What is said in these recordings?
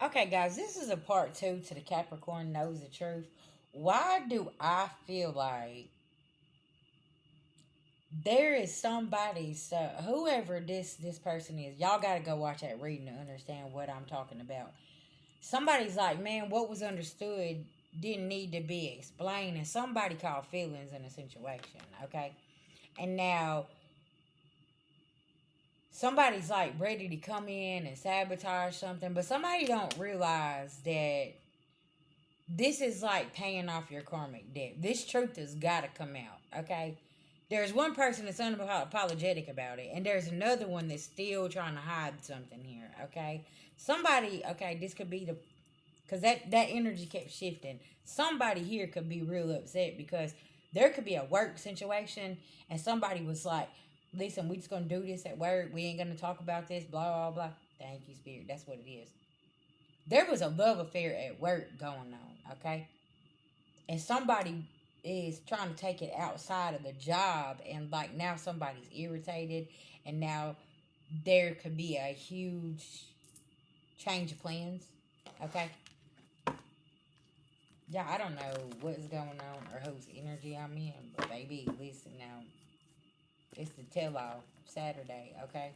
Okay, guys, this is a part two to the Capricorn knows the truth. Why do I feel like there is somebody, so whoever this person is, y'all got to go watch that reading to understand what I'm talking about. Somebody's like, man, what was understood didn't need to be explained, and somebody called feelings in a situation, okay? And now somebody's like ready to come in and sabotage something, but somebody don't realize that this is like paying off your karmic debt. This truth has got to come out, okay? There's one person that's unapologetic about it, and there's another one that's still trying to hide something here, okay? Somebody, okay, this could be the, because that energy kept shifting. Somebody here could be real upset because there could be a work situation, and somebody was like, listen, we just going to do this at work. We ain't going to talk about this, blah, blah, blah. Thank you, Spirit. That's what it is. There was a love affair at work going on, okay? And somebody is trying to take it outside of the job, and like now somebody's irritated, and now there could be a huge change of plans, okay? Yeah, I don't know what's going on or whose energy I'm in, but baby, listen now. It's the tell all Saturday, okay?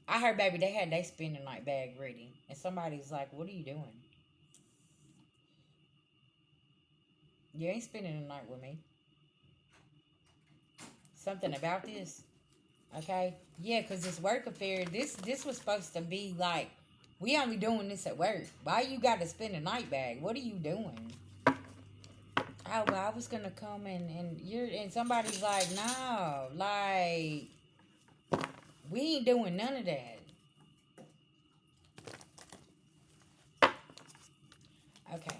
I heard, baby, they had they spinning like bag ready. And somebody's like, what are you doing? You ain't spending the night with me. Something about this, okay? Yeah, because this work affair, this was supposed to be like, we only doing this at work. Why you got to spend a night bag? What are you doing? Oh, well, I was gonna come and somebody's like, no, like we ain't doing none of that. Okay,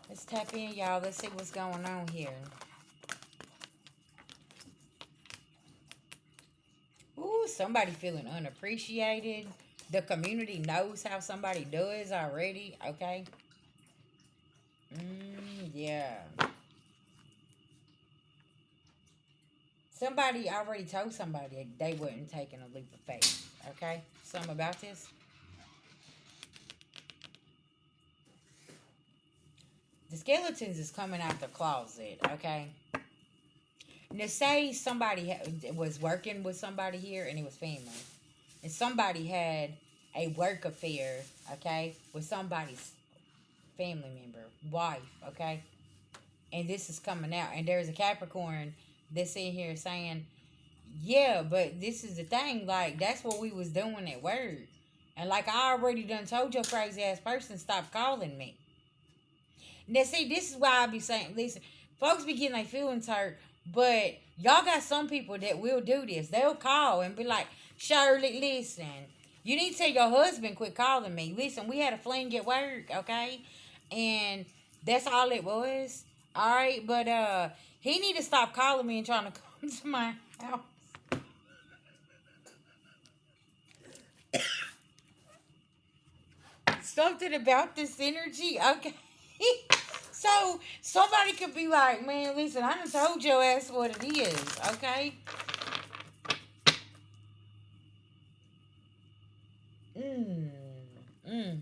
let's tap in, y'all. Let's see what's going on here. Ooh, somebody feeling unappreciated. The community knows how somebody does already. Okay. Yeah. Somebody already told somebody they wasn't taking a leap of faith. Okay. Something about this. The skeletons is coming out the closet. Okay. Now, say somebody was working with somebody here and it was family, and somebody had a work affair, okay, with somebody's family member, wife, okay, and this is coming out, and there's a Capricorn that's in here saying, yeah, but this is the thing, like, that's what we was doing at work. And like I already done told your crazy ass person, stop calling me. Now, see, this is why I be saying, listen, folks be getting their feelings hurt, but y'all got some people that will do this. They'll call and be like, Shirley, listen, you need to tell your husband quit calling me. Listen, we had a fling at work, okay? And that's all it was. All right, but he need to stop calling me and trying to come to my house. Something about this energy, okay? So somebody could be like, man, listen, I done told your ass what it is, okay? Mm. Mm.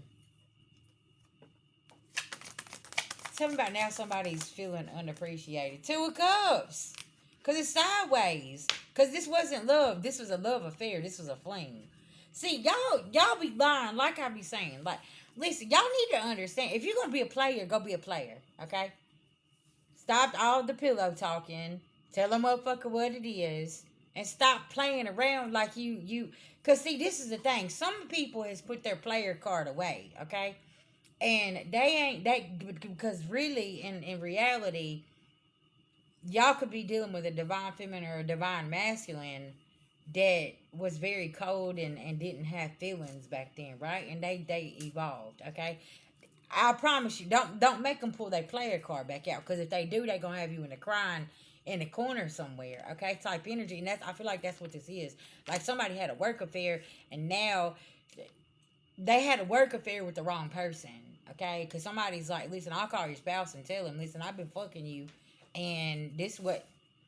Tell me about now somebody's feeling unappreciated. Two of Cups. Because it's sideways. Because this wasn't love. This was a love affair. This was a fling. See, y'all be lying like I be saying. Like, listen, y'all need to understand. If you're going to be a player, go be a player, okay? Stop all the pillow talking. Tell a motherfucker what it is. And stop playing around like you. Because, see, this is the thing. Some people has put their player card away, okay? And they ain't that, because really in reality y'all could be dealing with a divine feminine or a divine masculine that was very cold and didn't have feelings back then, right? And they evolved, okay? I promise you, don't make them pull their player card back out, because if they do, they gonna have you in the crying in the corner somewhere, okay? Type energy. And that's, I feel like that's what this is. Like somebody had a work affair, and now they had a work affair with the wrong person, okay? Because somebody's like, listen, I'll call your spouse and tell him, listen, I've been fucking you, and this what,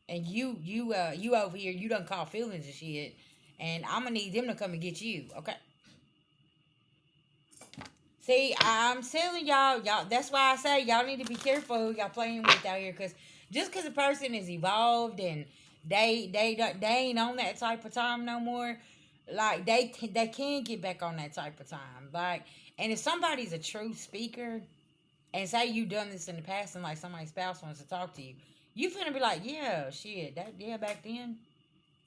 and you over here, you done call feelings and shit, and I'm gonna need them to come and get you. Okay. See, I'm telling y'all. That's why I say y'all need to be careful who y'all playing with out here, because just because a person is evolved and they ain't on that type of time no more, like they can get back on that type of time. Like, and if somebody's a true speaker, and say you done this in the past, and like somebody's spouse wants to talk to you, you finna be like, yeah, shit, back then,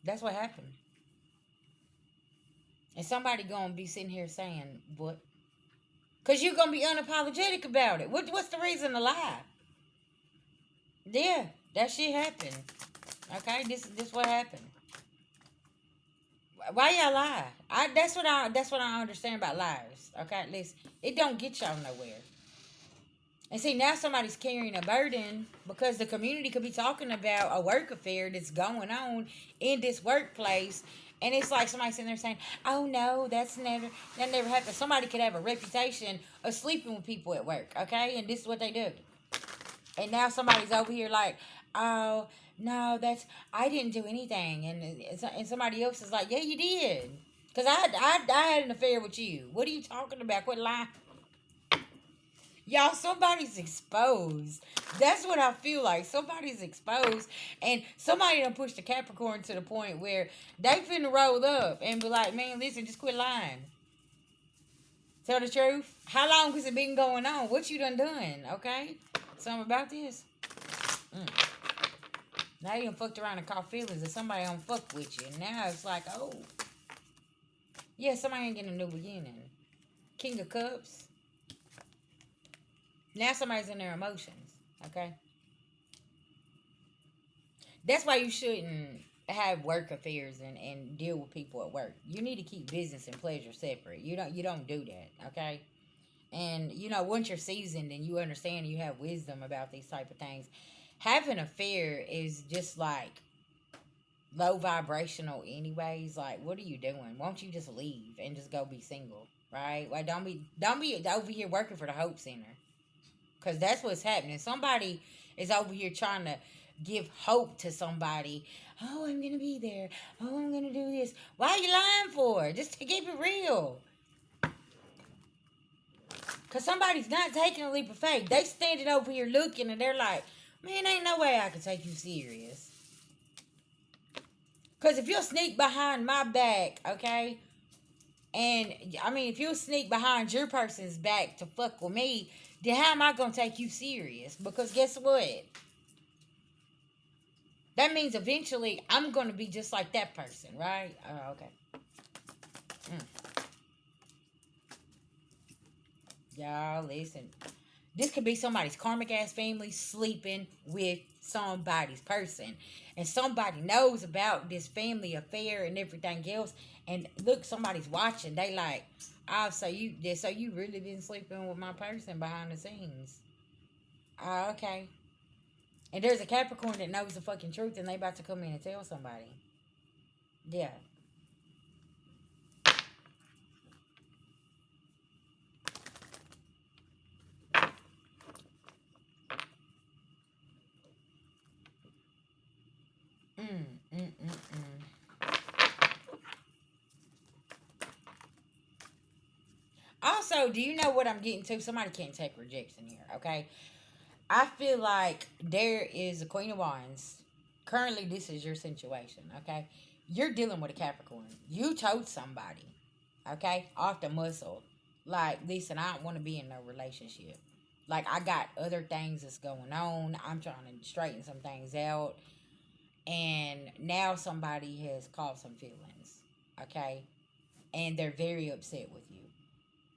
that's what happened. And somebody gonna be sitting here saying, what? Cause you're gonna be unapologetic about it. What's the reason to lie? Yeah, that shit happened. Okay, this what happened. Why y'all lie? That's what I understand about liars. Okay, at least it don't get y'all nowhere. And see, now somebody's carrying a burden because the community could be talking about a work affair that's going on in this workplace. And it's like somebody sitting there saying, oh no, that never happened. Somebody could have a reputation of sleeping with people at work, okay? And this is what they do. And now somebody's over here like, oh, no, I didn't do anything. And somebody else is like, yeah, you did. Because I had an affair with you. What are you talking about? Quit lying. Y'all, somebody's exposed. That's what I feel like. Somebody's exposed. And somebody done pushed the Capricorn to the point where they finna roll up and be like, man, listen, just quit lying. Tell the truth. How long has it been going on? What you done, okay? Something about this. Now you done fucked around and caught feelings and somebody don't fuck with you. And now it's like, oh. Yeah, somebody ain't getting a new beginning. King of Cups. Now somebody's in their emotions, okay? That's why you shouldn't have work affairs and deal with people at work. You need to keep business and pleasure separate. You don't do that, okay? And, once you're seasoned and you understand and you have wisdom about these type of things, having an affair is just like low vibrational anyways. Like, what are you doing? Won't you just leave and just go be single, right? Like, don't be over here working for the Hope Center. Because that's what's happening. Somebody is over here trying to give hope to somebody. Oh, I'm going to be there. Oh, I'm going to do this. Why are you lying for? Just to keep it real. Because somebody's not taking a leap of faith. They standing over here looking and they're like, man, ain't no way I can take you serious. Because if you'll sneak behind my back, okay? And, I mean, if you'll sneak behind your person's back to fuck with me, then how am I going to take you serious? Because guess what? That means eventually I'm going to be just like that person, right? Oh, okay. Y'all, listen. This could be somebody's karmic ass family sleeping with somebody's person. And somebody knows about this family affair and everything else. And look, somebody's watching. They like, oh, so you really been sleeping with my person behind the scenes. Oh, okay. And there's a Capricorn that knows the fucking truth and they about to come in and tell somebody. Yeah. Mm, mm, mm, mm. Also, do you know what I'm getting to? Somebody can't take rejection here, okay? I feel like there is a Queen of Wands. Currently, this is your situation, okay? You're dealing with a Capricorn. You told somebody, okay, off the muscle, like, listen, I don't want to be in no relationship. Like, I got other things that's going on. I'm trying to straighten some things out. And now somebody has caught some feelings, okay? And they're very upset with you.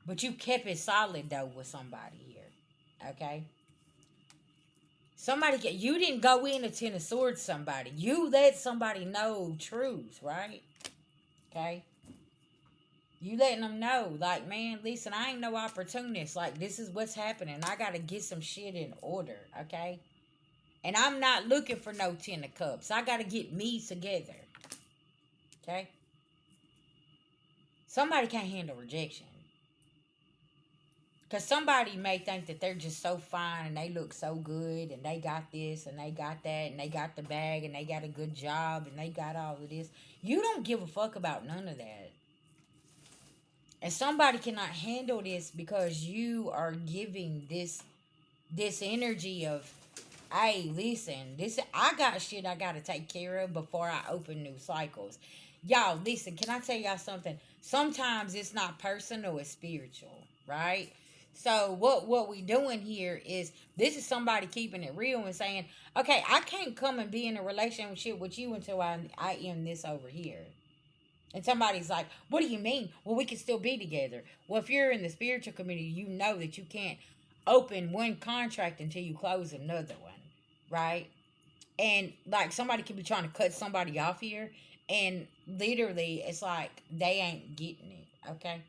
But you kept it solid, though, with somebody here, okay? You didn't go in to Ten of Swords somebody. You let somebody know truth, right? Okay? You letting them know, like, man, listen, I ain't no opportunist. Like, this is what's happening. I got to get some shit in order, okay? And I'm not looking for no 10 of Cups. I got to get me together, okay? Somebody can't handle rejection. Because somebody may think that they're just so fine and they look so good and they got this and they got that and they got the bag and they got a good job and they got all of this. You don't give a fuck about none of that. And somebody cannot handle this because you are giving this energy of, hey, listen, this I got shit I gotta take care of before I open new cycles. Y'all, listen, can I tell y'all something? Sometimes it's not personal, it's spiritual, right? So what we doing here is this is somebody keeping it real and saying, okay, I can't come and be in a relationship with you until I end this over here. And somebody's like, what do you mean? Well, we can still be together. Well, if you're in the spiritual community, you know that you can't open one contract until you close another one, right? And like somebody could be trying to cut somebody off here, and literally it's like they ain't getting it, okay?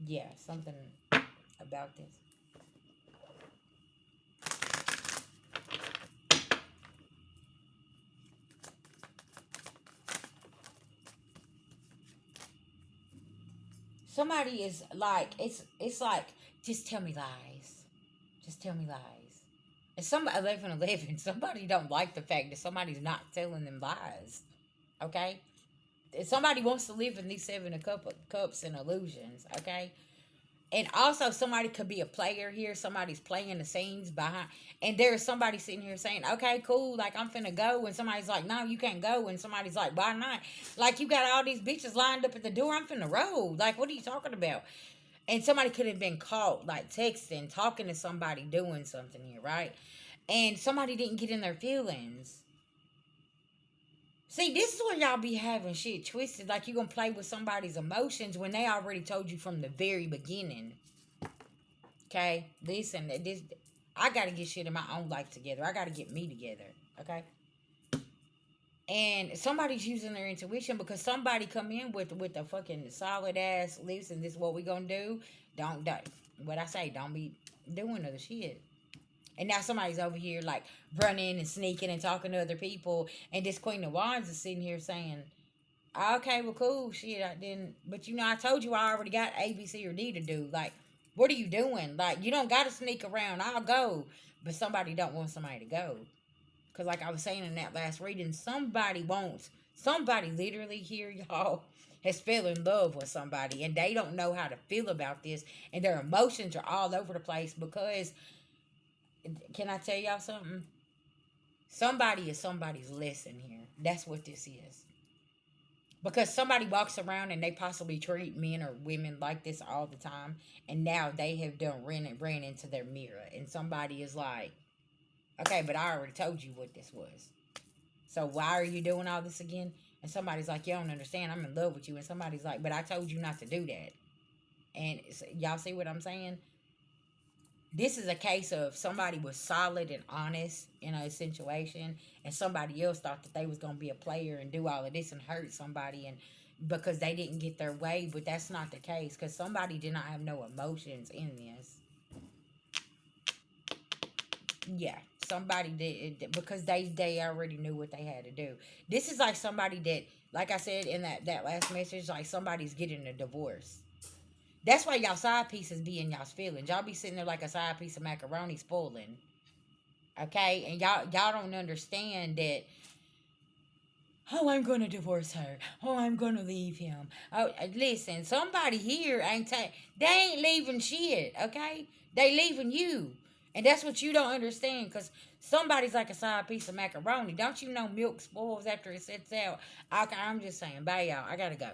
Yeah, something about this. Somebody is like, it's like, just tell me lies. Just tell me lies. And some 11:11, somebody don't like the fact that somebody's not telling them lies. Okay? If somebody wants to live in these seven of cups and illusions, okay? And also somebody could be a player here. Somebody's playing the scenes behind, and there's somebody sitting here saying, okay, cool, like I'm finna go, and somebody's like, no, you can't go, and somebody's like, why not? Like, you got all these bitches lined up at the door, I'm finna roll. Like, what are you talking about? And somebody could have been caught like texting, talking to somebody, doing something here, right? And somebody didn't get in their feelings. See, this is where y'all be having shit twisted. Like, you gonna play with somebody's emotions when they already told you from the very beginning. Okay? Listen, this I gotta get shit in my own life together. I gotta get me together. Okay? And somebody's using their intuition because somebody come in with a fucking solid ass, listen, this is what we gonna do. Don't what I say, don't be doing other shit. And now somebody's over here like running and sneaking and talking to other people. And this Queen of Wands is sitting here saying, okay, well, cool, shit, I didn't. But I told you I already got A, B, C, or D to do. Like, what are you doing? Like, you don't got to sneak around. I'll go. But somebody don't want somebody to go. Because, like I was saying in that last reading, somebody literally here, y'all, has fell in love with somebody. And they don't know how to feel about this. And their emotions are all over the place because, can I tell y'all something? Somebody is somebody's lesson here. That's what this is. Because somebody walks around and they possibly treat men or women like this all the time. And now they have ran into their mirror. And somebody is like, okay, but I already told you what this was. So why are you doing all this again? And somebody's like, you don't understand. I'm in love with you. And somebody's like, but I told you not to do that. And y'all see what I'm saying? This is a case of somebody was solid and honest in a situation, and somebody else thought that they was gonna be a player and do all of this and hurt somebody, and because they didn't get their way. But that's not the case, because somebody did not have no emotions in this. Yeah, somebody did, because they already knew what they had to do. This is like somebody that, like I said in that last message, like somebody's getting a divorce. That's why y'all side pieces be in y'all's feelings. Y'all be sitting there like a side piece of macaroni spoiling. Okay? And y'all don't understand that, oh, I'm gonna divorce her. Oh, I'm gonna leave him. Oh, listen, somebody here they ain't leaving shit, okay? They leaving you. And that's what you don't understand, because somebody's like a side piece of macaroni. Don't you know milk spoils after it sets out? Okay, I'm just saying. Bye, y'all. I gotta go.